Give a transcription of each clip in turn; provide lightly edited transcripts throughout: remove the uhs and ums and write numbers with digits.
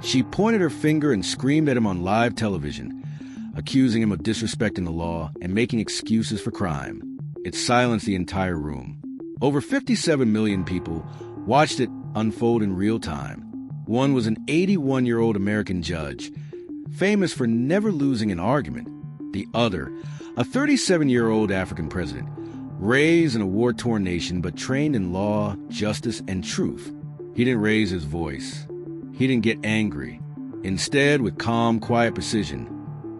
She pointed her finger and screamed at him on live television, accusing him of disrespecting the law and making excuses for crime. It silenced the entire room. Over 57 million people watched it unfold in real time. One was an 81-year-old American judge, famous for never losing an argument. The other, a 37-year-old African president, raised in a war-torn nation but trained in law, justice, and truth. He didn't raise his voice. He didn't get angry. Instead, with calm, quiet precision,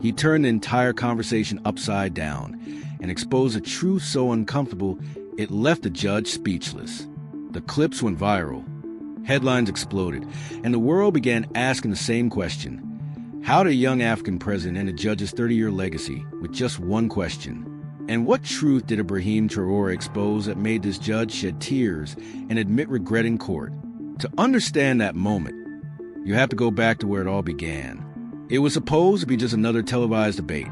he turned the entire conversation upside down and exposed a truth so uncomfortable it left the judge speechless. The clips went viral. Headlines exploded, and the world began asking the same question. How did a young African president end a judge's 30-year legacy with just one question? And what truth did Ibrahim Traoré expose that made this judge shed tears and admit regret in court? To understand that moment, you have to go back to where it all began. It was supposed to be just another televised debate,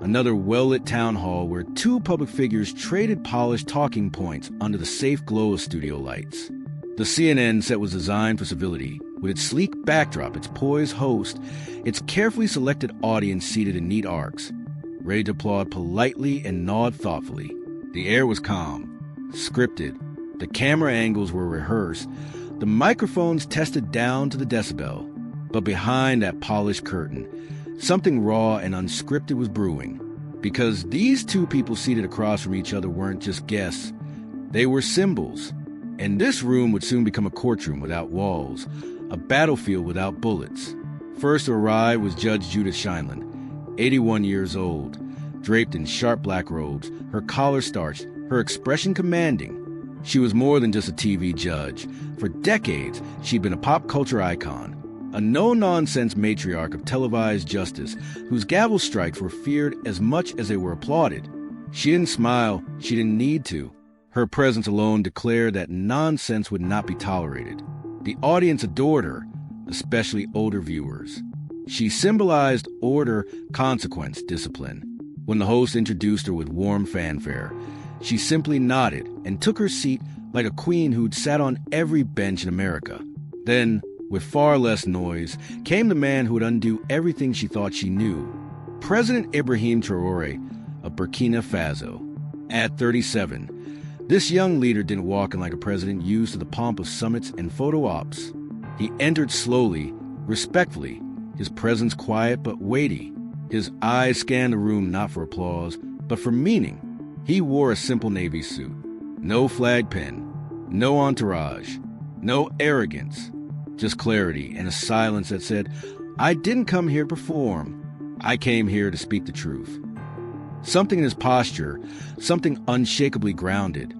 another well-lit town hall where two public figures traded polished talking points under the safe glow of studio lights. The CNN set was designed for civility, with its sleek backdrop, its poised host, its carefully selected audience seated in neat arcs, ready to applaud politely and nod thoughtfully. The air was calm, scripted. The camera angles were rehearsed, the microphones tested down to the decibel. But behind that polished curtain, something raw and unscripted was brewing. Because these two people seated across from each other weren't just guests, they were symbols. And this room would soon become a courtroom without walls, a battlefield without bullets. First to arrive was Judge Judith Sheindlin, 81 years old, draped in sharp black robes, her collar starched, her expression commanding. She was more than just a TV judge. For decades, she'd been a pop culture icon, a no-nonsense matriarch of televised justice whose gavel strikes were feared as much as they were applauded. She didn't smile, she didn't need to. Her presence alone declared that nonsense would not be tolerated. The audience adored her, especially older viewers. She symbolized order, consequence, discipline. When the host introduced her with warm fanfare, she simply nodded and took her seat like a queen who'd sat on every bench in America. Then, with far less noise, came the man who would undo everything she thought she knew. President Ibrahim Traoré of Burkina Faso. At 37, this young leader didn't walk in like a president used to the pomp of summits and photo ops. He entered slowly, respectfully, his presence quiet but weighty. His eyes scanned the room not for applause, but for meaning. He wore a simple navy suit. No flag pin, no entourage, no arrogance. Just clarity and a silence that said, I didn't come here to perform. I came here to speak the truth. Something in his posture, something unshakably grounded,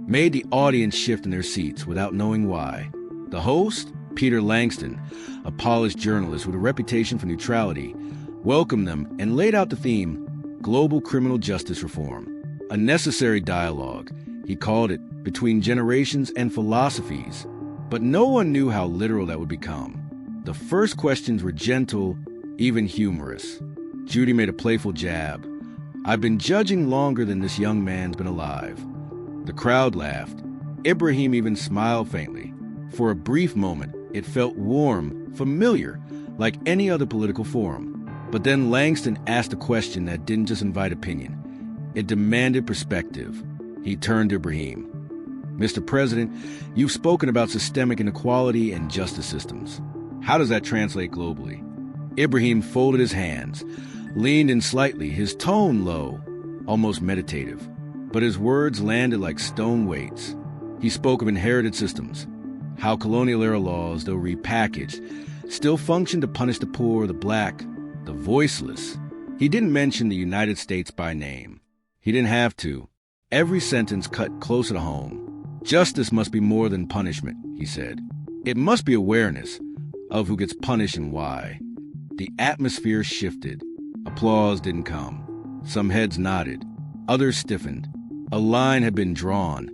made the audience shift in their seats without knowing why. The host, Peter Langston, a polished journalist with a reputation for neutrality, welcomed them and laid out the theme, Global Criminal Justice Reform. A necessary dialogue, he called it, between generations and philosophies. But no one knew how literal that would become. The first questions were gentle, even humorous. Judy made a playful jab. I've been judging longer than this young man's been alive. The crowd laughed. Ibrahim even smiled faintly. For a brief moment, it felt warm, familiar, like any other political forum. But then Langston asked a question that didn't just invite opinion. It demanded perspective. He turned to Ibrahim. Mr. President, you've spoken about systemic inequality and justice systems. How does that translate globally? Ibrahim folded his hands, leaned in slightly, his tone low, almost meditative. But his words landed like stone weights. He spoke of inherited systems, how colonial-era laws, though repackaged, still function to punish the poor, the black, the voiceless. He didn't mention the United States by name. He didn't have to. Every sentence cut closer to home. Justice must be more than punishment, he said. It must be awareness of who gets punished and why. The atmosphere shifted. Applause didn't come. Some heads nodded. Others stiffened. A line had been drawn,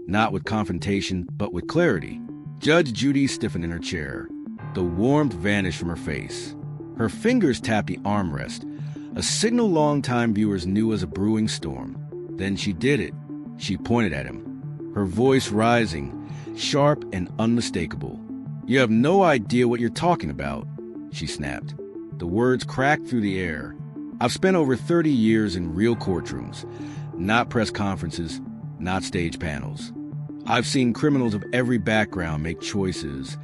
not with confrontation, but with clarity. Judge Judy stiffened in her chair. The warmth vanished from her face. Her fingers tapped the armrest, a signal longtime viewers knew as a brewing storm. Then she did it. She pointed at him, her voice rising, sharp and unmistakable. "You have no idea what you're talking about," she snapped. The words cracked through the air. "I've spent over 30 years in real courtrooms, not press conferences, not stage panels. I've seen criminals of every background make choices,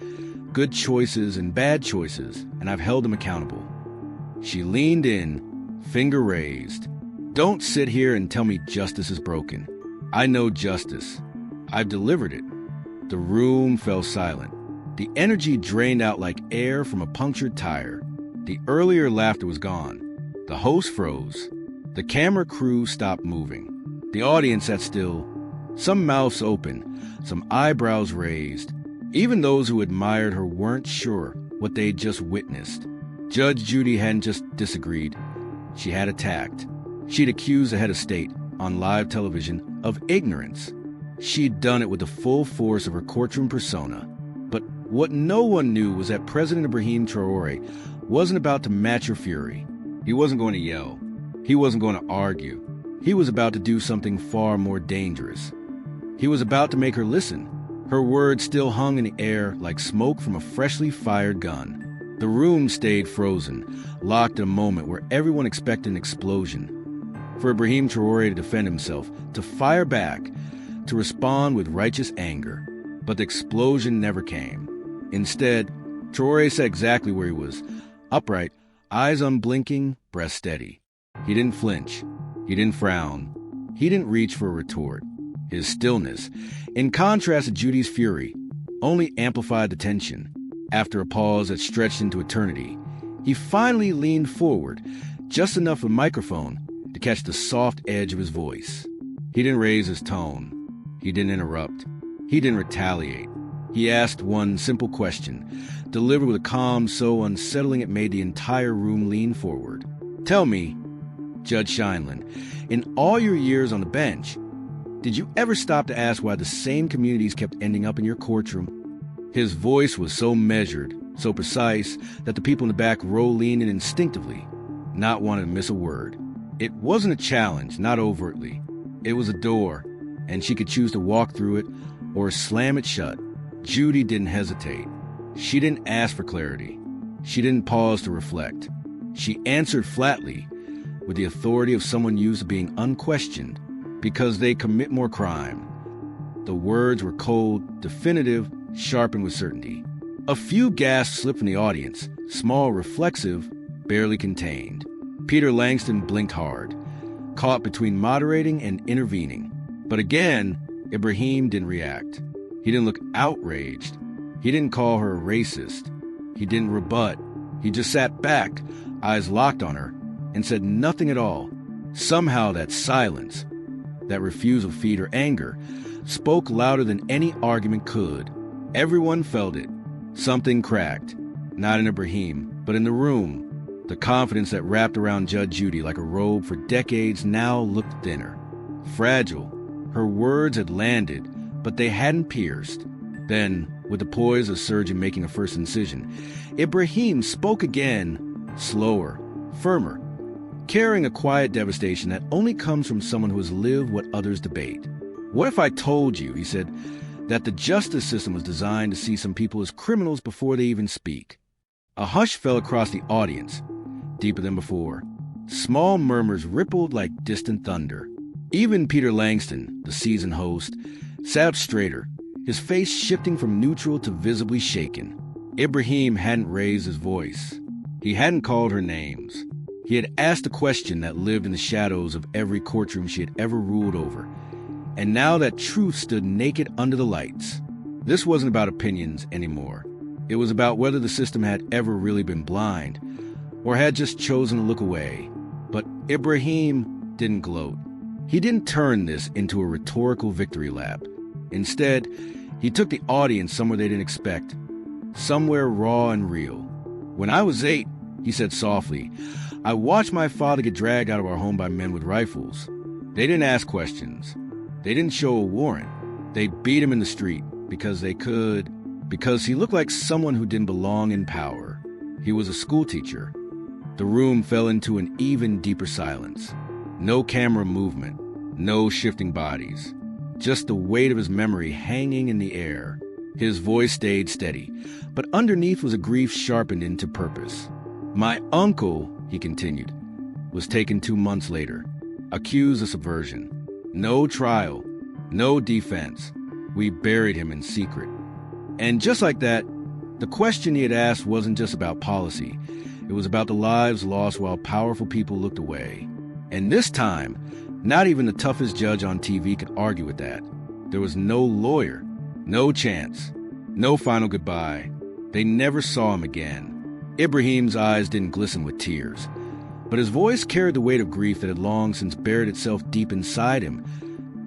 good choices and bad choices, and I've held them accountable." She leaned in, finger raised. "Don't sit here and tell me justice is broken. I know justice. I've delivered it." The room fell silent. The energy drained out like air from a punctured tire. The earlier laughter was gone. The host froze. The camera crew stopped moving. The audience sat still, some mouths open, some eyebrows raised. Even those who admired her weren't sure what they'd just witnessed. Judge Judy hadn't just disagreed. She had attacked. She'd accused the head of state, on live television, of ignorance. She'd done it with the full force of her courtroom persona. But what no one knew was that President Ibrahim Traoré wasn't about to match her fury. He wasn't going to yell. He wasn't going to argue. He was about to do something far more dangerous. He was about to make her listen. Her words still hung in the air like smoke from a freshly fired gun. The room stayed frozen, locked in a moment where everyone expected an explosion. For Ibrahim Traoré to defend himself, to fire back, to respond with righteous anger. But the explosion never came. Instead, Traoré sat exactly where he was, upright, eyes unblinking, breath steady. He didn't flinch. He didn't frown. He didn't reach for a retort. His stillness, in contrast to Judy's fury, only amplified the tension. After a pause that stretched into eternity, he finally leaned forward, just enough of a microphone to catch the soft edge of his voice. He didn't raise his tone. He didn't interrupt. He didn't retaliate. He asked one simple question, delivered with a calm so unsettling it made the entire room lean forward. "Tell me, Judge Scheinlin, in all your years on the bench, did you ever stop to ask why the same communities kept ending up in your courtroom?" His voice was so measured, so precise, that the people in the back row leaned in instinctively, not wanting to miss a word. It wasn't a challenge, not overtly. It was a door, and she could choose to walk through it or slam it shut. Judy didn't hesitate. She didn't ask for clarity. She didn't pause to reflect. She answered flatly, with the authority of someone used to being unquestioned, because they commit more crime. The words were cold, definitive, sharpened with certainty. A few gasps slipped from the audience, small, reflexive, barely contained. Peter Langston blinked hard, caught between moderating and intervening. But again, Ibrahim didn't react. He didn't look outraged. He didn't call her a racist. He didn't rebut. He just sat back, eyes locked on her, and said nothing at all. Somehow that silence, that refusal to feed her anger, spoke louder than any argument could. Everyone felt it. Something cracked, not in Ibrahim, but in the room. The confidence that wrapped around Judge Judy like a robe for decades now looked thinner. Fragile. Her words had landed, but they hadn't pierced. Then, with the poise of a surgeon making a first incision, Ibrahim spoke again, slower, firmer, carrying a quiet devastation that only comes from someone who has lived what others debate. "What if I told you," he said, "that the justice system was designed to see some people as criminals before they even speak?" A hush fell across the audience, deeper than before. Small murmurs rippled like distant thunder. Even Peter Langston, the seasoned host, sat up straighter, his face shifting from neutral to visibly shaken. Ibrahim hadn't raised his voice. He hadn't called her names. He had asked a question that lived in the shadows of every courtroom she had ever ruled over. And now that truth stood naked under the lights. This wasn't about opinions anymore. It was about whether the system had ever really been blind, or had just chosen to look away. But Ibrahim didn't gloat. He didn't turn this into a rhetorical victory lap. Instead, he took the audience somewhere they didn't expect, somewhere raw and real. "When I was 8, he said softly, "I watched my father get dragged out of our home by men with rifles. They didn't ask questions. They didn't show a warrant. They beat him in the street because they could, because he looked like someone who didn't belong in power. He was a schoolteacher." The room fell into an even deeper silence. No camera movement, no shifting bodies, just the weight of his memory hanging in the air. His voice stayed steady, but underneath was a grief sharpened into purpose. "My uncle," he continued, "was taken 2 months later, accused of subversion. No trial, no defense. We buried him in secret." And just like that, the question he had asked wasn't just about policy. It was about the lives lost while powerful people looked away. And this time, not even the toughest judge on TV could argue with that. There was no lawyer, no chance, no final goodbye. They never saw him again. Ibrahim's eyes didn't glisten with tears, but his voice carried the weight of grief that had long since buried itself deep inside him.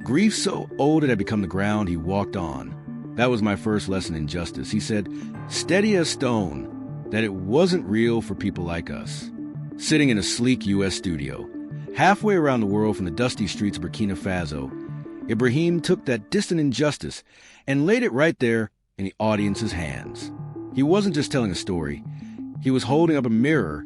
Grief so old it had become the ground he walked on. That was my first lesson in justice. He said, steady as stone, that it wasn't real for people like us. Sitting in a sleek U.S. studio, halfway around the world from the dusty streets of Burkina Faso, Ibrahim took that distant injustice and laid it right there in the audience's hands. He wasn't just telling a story. He was holding up a mirror,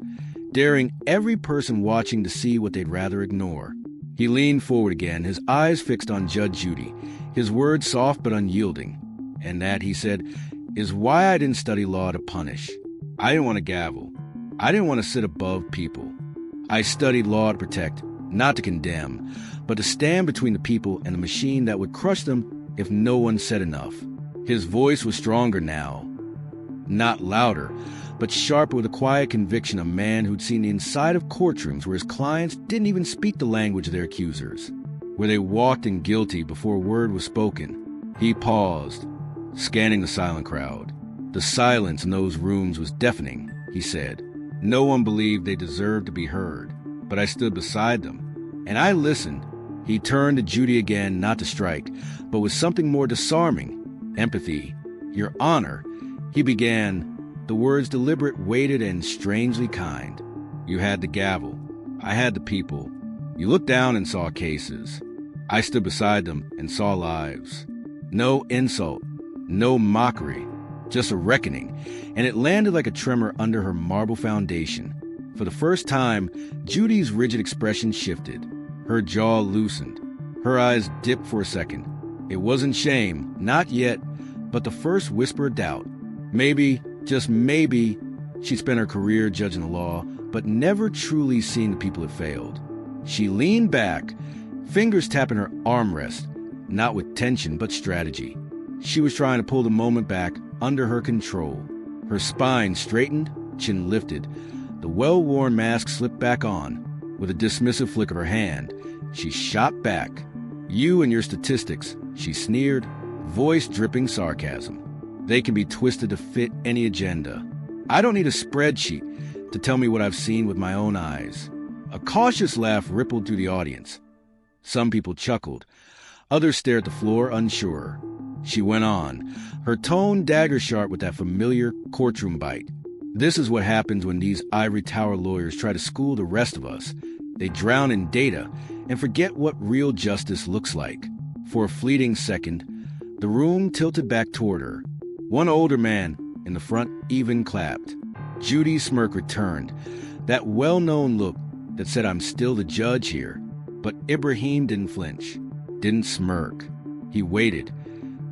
daring every person watching to see what they'd rather ignore. He leaned forward again, his eyes fixed on Judge Judy, his words soft but unyielding. And that, he said, is why I didn't study law to punish. I didn't want to gavel. I didn't want to sit above people. I studied law to protect, not to condemn, but to stand between the people and the machine that would crush them if no one said enough. His voice was stronger now. Not louder, but sharper with a quiet conviction, a man who'd seen the inside of courtrooms where his clients didn't even speak the language of their accusers, where they walked in guilty before a word was spoken. He paused, scanning the silent crowd. The silence in those rooms was deafening, he said. No one believed they deserved to be heard, but I stood beside them, and I listened. He turned to Judy again, not to strike, but with something more disarming, empathy. Your Honor, he began, the words deliberate, weighted, and strangely kind. You had the gavel. I had the people. You looked down and saw cases. I stood beside them and saw lives. No insult, no mockery, just a reckoning, and it landed like a tremor under her marble foundation. For the first time, Judy's rigid expression shifted. Her jaw loosened. Her eyes dipped for a second. It wasn't shame, not yet, but the first whisper of doubt. Maybe, just maybe, she spent her career judging the law, but never truly seen the people it failed. She leaned back, fingers tapping her armrest, not with tension, but strategy. She was trying to pull the moment back under her control. Her spine straightened, chin lifted. The well-worn mask slipped back on. With a dismissive flick of her hand, she shot back. You and your statistics, she sneered, voice dripping sarcasm. They can be twisted to fit any agenda. I don't need a spreadsheet to tell me what I've seen with my own eyes. A cautious laugh rippled through the audience. Some people chuckled. Others stared at the floor, unsure. She went on, her tone dagger-sharp with that familiar courtroom bite. This is what happens when these ivory tower lawyers try to school the rest of us. They drown in data and forget what real justice looks like. For a fleeting second, the room tilted back toward her. One older man in the front even clapped. Judy's smirk returned, that well-known look that said, I'm still the judge here. But Ibrahim didn't flinch, didn't smirk. He waited,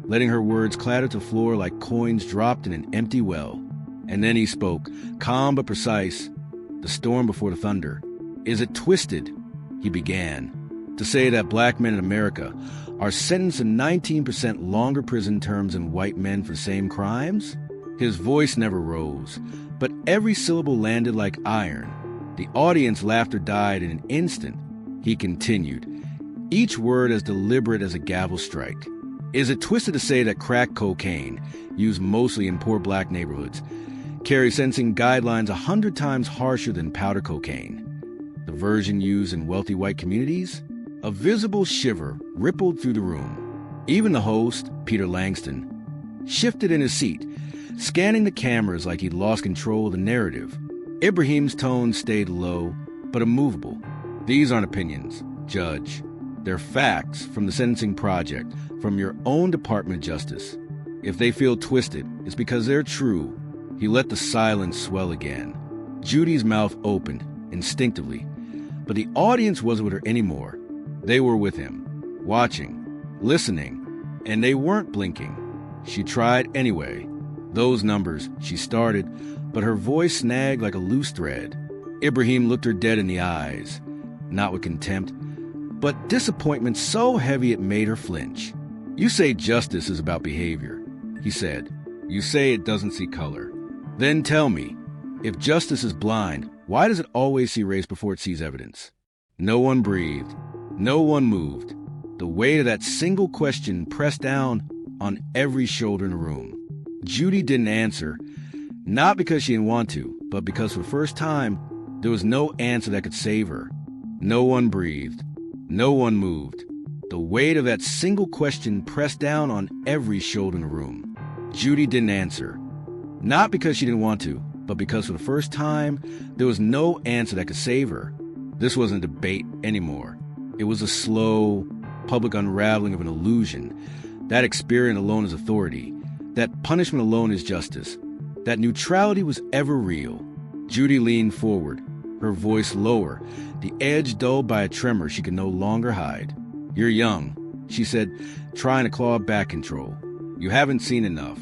letting her words clatter to the floor like coins dropped in an empty well. And then he spoke, calm but precise, the storm before the thunder. Is it twisted, he began, to say that black men in America are sentenced to 19% longer prison terms than white men for the same crimes? His voice never rose, but every syllable landed like iron. The audience laughter died in an instant. He continued, each word as deliberate as a gavel strike. Is it twisted to say that crack cocaine, used mostly in poor black neighborhoods, carries sentencing guidelines 100 times harsher than powder cocaine? The version used in wealthy white communities? A visible shiver rippled through the room. Even the host, Peter Langston, shifted in his seat, scanning the cameras like he'd lost control of the narrative. Ibrahim's tone stayed low, but immovable. These aren't opinions, Judge. They're facts from the Sentencing Project, from your own Department of Justice. If they feel twisted, it's because they're true. He let the silence swell again. Judy's mouth opened, instinctively, but the audience wasn't with her anymore. They were with him, watching, listening, and they weren't blinking. She tried anyway. Those numbers, she started, but her voice snagged like a loose thread. Ibrahim looked her dead in the eyes, not with contempt, but disappointment so heavy it made her flinch. "You say justice is about behavior," he said. "You say it doesn't see color. Then tell me, if justice is blind, why does it always see race before it sees evidence?" No one breathed. No one moved. The weight of that single question pressed down on every shoulder in the room. Judy didn't answer, not because she didn't want to, but because for the first time, there was no answer that could save her. No one breathed. No one moved. The weight of that single question pressed down on every shoulder in the room. Judy didn't answer, not because she didn't want to, but because for the first time, there was no answer that could save her. This wasn't a debate anymore. It was a slow, public unraveling of an illusion. That experience alone is authority. That punishment alone is justice. That neutrality was ever real. Judy leaned forward, her voice lower, the edge dulled by a tremor she could no longer hide. "You're young," she said, trying to claw back control. "You haven't seen enough.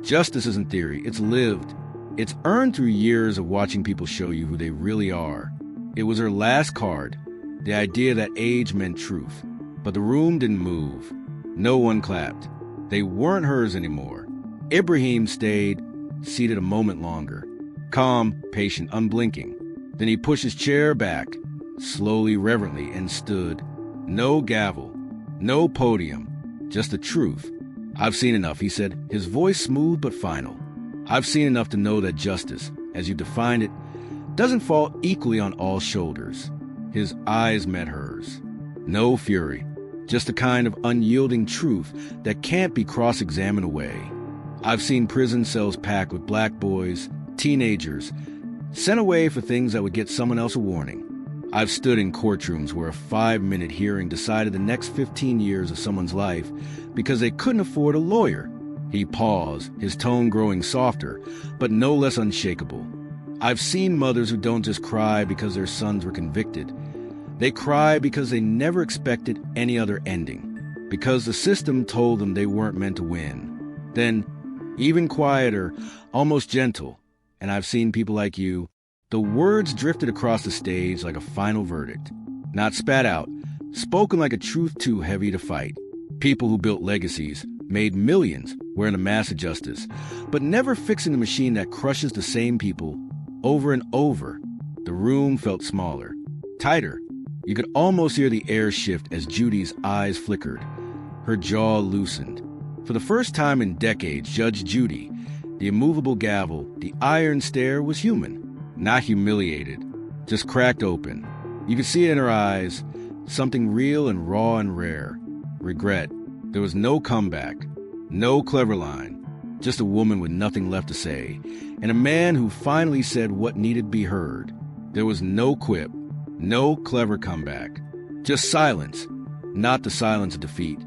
Justice isn't theory, it's lived. It's earned through years of watching people show you who they really are." It was her last card, the idea that age meant truth. But the room didn't move. No one clapped. They weren't hers anymore. Ibrahim stayed, seated a moment longer, calm, patient, unblinking. Then he pushed his chair back, slowly, reverently, and stood. No gavel, no podium, just the truth. "I've seen enough," he said, his voice smooth but final. "I've seen enough to know that justice, as you defined it, doesn't fall equally on all shoulders." His eyes met hers. No fury, just a kind of unyielding truth that can't be cross-examined away. "I've seen prison cells packed with black boys, teenagers, sent away for things that would get someone else a warning. I've stood in courtrooms where a 5-minute hearing decided the next 15 years of someone's life because they couldn't afford a lawyer." He paused, his tone growing softer, but no less unshakable. "I've seen mothers who don't just cry because their sons were convicted. They cry because they never expected any other ending, because the system told them they weren't meant to win." Then, even quieter, almost gentle, "And I've seen people like you." The words drifted across the stage like a final verdict. Not spat out, spoken like a truth too heavy to fight. People who built legacies, made millions, wearing a mask of justice, but never fixing the machine that crushes the same people over and over. The room felt smaller, tighter. You could almost hear the air shift as Judy's eyes flickered. Her jaw loosened. For the first time in decades, Judge Judy, the immovable gavel, the iron stare, was human. Not humiliated, just cracked open. You could see it in her eyes, something real and raw and rare. Regret. There was no comeback, no clever line, just a woman with nothing left to say, and a man who finally said what needed to be heard. There was no quip, no clever comeback, just silence. Not the silence of defeat,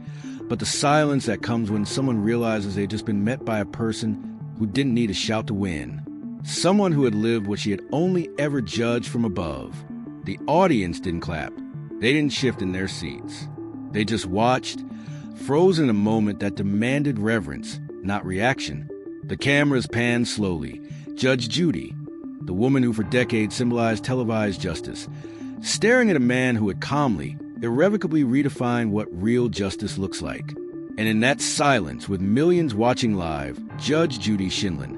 but the silence that comes when someone realizes they've just been met by a person who didn't need a shout to win. Someone who had lived what she had only ever judged from above. The audience didn't clap. They didn't shift in their seats. They just watched, frozen in a moment that demanded reverence, not reaction. The cameras panned slowly. Judge Judy, the woman who for decades symbolized televised justice, staring at a man who had calmly, irrevocably redefined what real justice looks like. And in that silence, with millions watching live, Judge Judy Shinlin,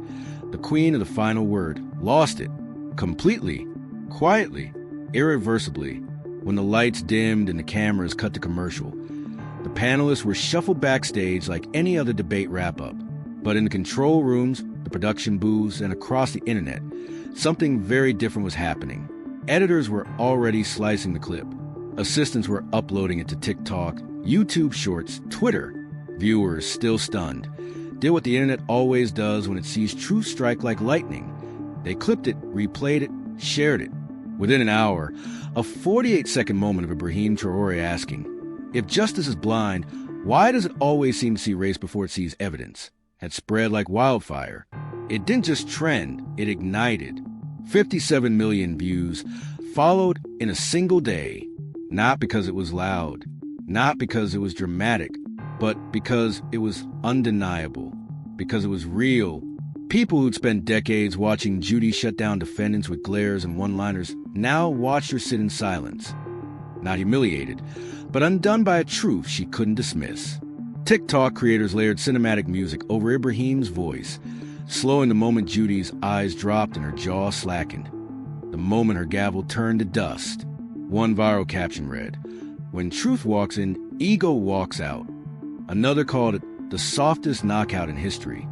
the queen of the final word, lost it. Completely, quietly, irreversibly. When the lights dimmed and the cameras cut to commercial, the panelists were shuffled backstage like any other debate wrap-up. But in the control rooms, the production booths, and across the internet, something very different was happening. Editors were already slicing the clip. Assistants were uploading it to TikTok, YouTube Shorts, Twitter. Viewers, still stunned, did what the internet always does when it sees truth strike like lightning. They clipped it, replayed it, shared it. Within an hour, a 48-second moment of Ibrahim Traoré asking, "If justice is blind, why does it always seem to see race before it sees evidence?" had spread like wildfire. It didn't just trend, it ignited. 57 million views followed in a single day, not because it was loud, not because it was dramatic, but because it was undeniable. because it was real. People who'd spent decades watching Judy shut down defendants with glares and one-liners now watched her sit in silence. Not humiliated, but undone by a truth she couldn't dismiss. TikTok creators layered cinematic music over Ibrahim's voice, slowing the moment Judy's eyes dropped and her jaw slackened. The moment her gavel turned to dust. One viral caption read, "When truth walks in, ego walks out." Another called it the softest knockout in history.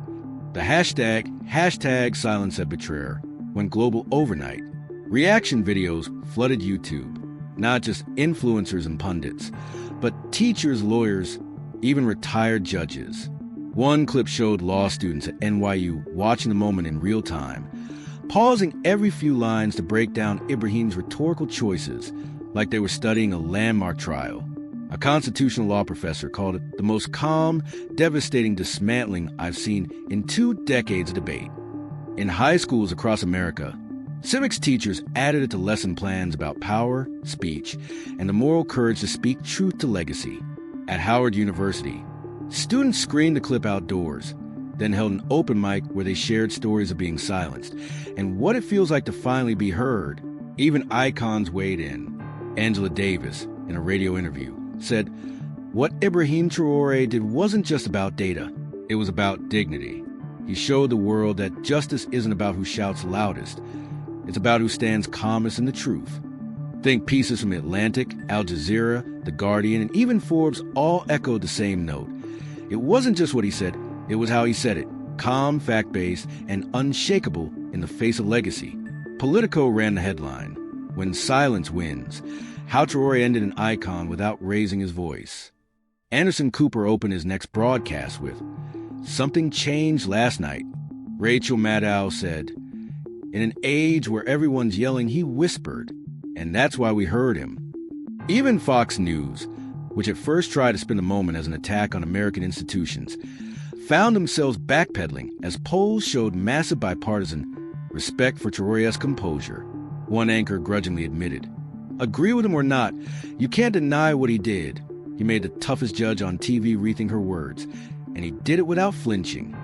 The hashtag silence said betrayer went global overnight. Reaction videos flooded YouTube. Not just influencers and pundits, but teachers, lawyers, even retired judges. One clip showed law students at NYU watching the moment in real time, pausing every few lines to break down Ibrahim's rhetorical choices like they were studying a landmark trial. A constitutional law professor called it the most calm, devastating dismantling I've seen in 2 decades of debate. In high schools across America, civics teachers added it to lesson plans about power, speech, and the moral courage to speak truth to legacy. At Howard University, students screened the clip outdoors, then held an open mic where they shared stories of being silenced and what it feels like to finally be heard. Even icons weighed in. Angela Davis, in a radio interview, said, "What Ibrahim Traoré did wasn't just about data, it was about dignity. He showed the world that justice isn't about who shouts loudest, it's about who stands calmest in the truth." Think pieces from The Atlantic, Al Jazeera, The Guardian, and even Forbes all echoed the same note. It wasn't just what he said, it was how he said it, calm, fact-based, and unshakable in the face of legacy. Politico ran the headline, "When Silence Wins, How Traoré Ended an Icon Without Raising His Voice." Anderson Cooper opened his next broadcast with, "Something changed last night." Rachel Maddow said, "In an age where everyone's yelling, he whispered, and that's why we heard him." Even Fox News, which at first tried to spin the moment as an attack on American institutions, found themselves backpedaling as polls showed massive bipartisan respect for Traoré's composure. One anchor grudgingly admitted, "Agree with him or not, you can't deny what he did. He made the toughest judge on TV rethink her words, and he did it without flinching."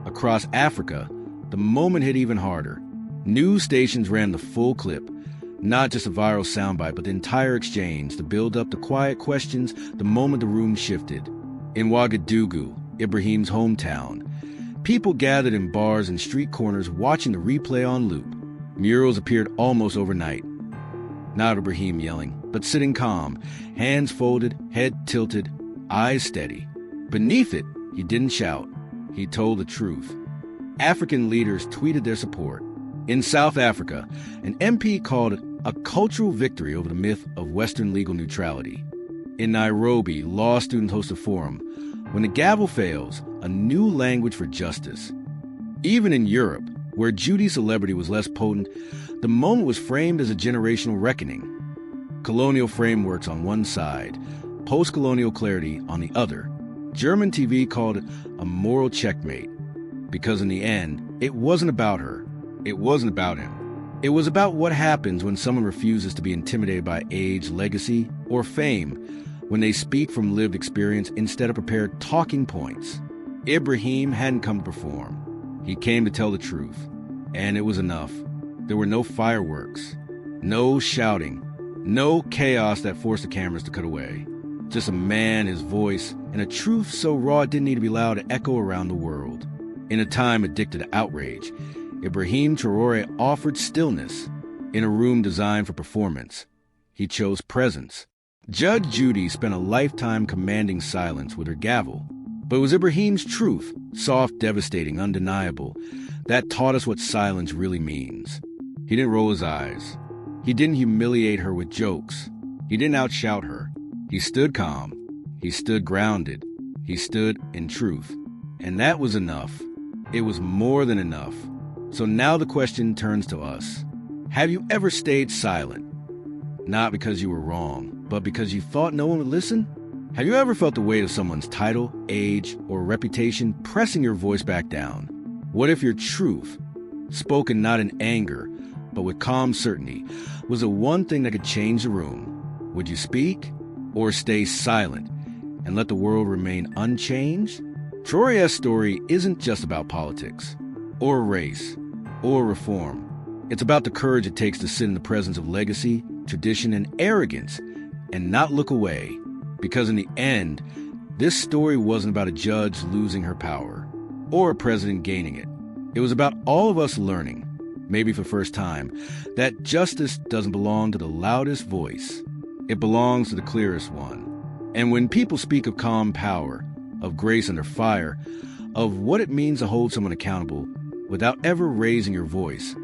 Across Africa, the moment hit even harder. News stations ran the full clip, not just a viral soundbite, but the entire exchange to build up the quiet questions the moment the room shifted. In Ouagadougou, Ibrahim's hometown, people gathered in bars and street corners watching the replay on loop. Murals appeared almost overnight. Not Ibrahim yelling, but sitting calm, hands folded, head tilted, eyes steady. Beneath it, he didn't shout. He told the truth. African leaders tweeted their support. In South Africa, an MP called it a cultural victory over the myth of Western legal neutrality. In Nairobi, law students host a forum. When the gavel fails, a new language for justice. Even in Europe, where Judy's celebrity was less potent, the moment was framed as a generational reckoning. Colonial frameworks on one side, post-colonial clarity on the other. German TV called it a moral checkmate, because in the end, it wasn't about her. It wasn't about him. It was about what happens when someone refuses to be intimidated by age, legacy, or fame, when they speak from lived experience instead of prepared talking points. Ibrahim hadn't come to perform. He came to tell the truth, and it was enough. There were no fireworks, no shouting, no chaos that forced the cameras to cut away. Just a man, his voice, and a truth so raw it didn't need to be loud to echo around the world. In a time addicted to outrage, Ibrahim Traoré offered stillness. In a room designed for performance, he chose presence. Judge Judy spent a lifetime commanding silence with her gavel. But it was Ibrahim's truth, soft, devastating, undeniable, that taught us what silence really means. He didn't roll his eyes. He didn't humiliate her with jokes. He didn't outshout her. He stood calm. He stood grounded. He stood in truth. And that was enough. It was more than enough. So now the question turns to us. Have you ever stayed silent? Not because you were wrong, but because you thought no one would listen? Have you ever felt the weight of someone's title, age, or reputation pressing your voice back down? What if your truth, spoken not in anger, but with calm certainty, was the one thing that could change the room? Would you speak, or stay silent and let the world remain unchanged? Traoré's story isn't just about politics, or race, or reform. It's about the courage it takes to sit in the presence of legacy, tradition, and arrogance, and not look away. Because in the end, this story wasn't about a judge losing her power, or a president gaining it. It was about all of us learning, maybe for the first time, that justice doesn't belong to the loudest voice. It belongs to the clearest one. And when people speak of calm power, of grace under fire, of what it means to hold someone accountable without ever raising your voice,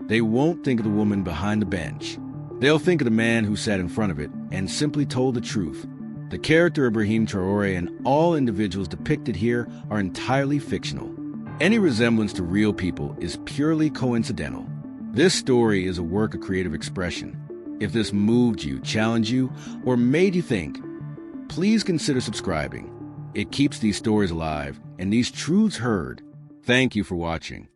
they won't think of the woman behind the bench. They'll think of the man who sat in front of it and simply told the truth. The character Ibrahim Traoré and all individuals depicted here are entirely fictional. Any resemblance to real people is purely coincidental. This story is a work of creative expression. If this moved you, challenged you, or made you think, please consider subscribing. It keeps these stories alive and these truths heard. Thank you for watching.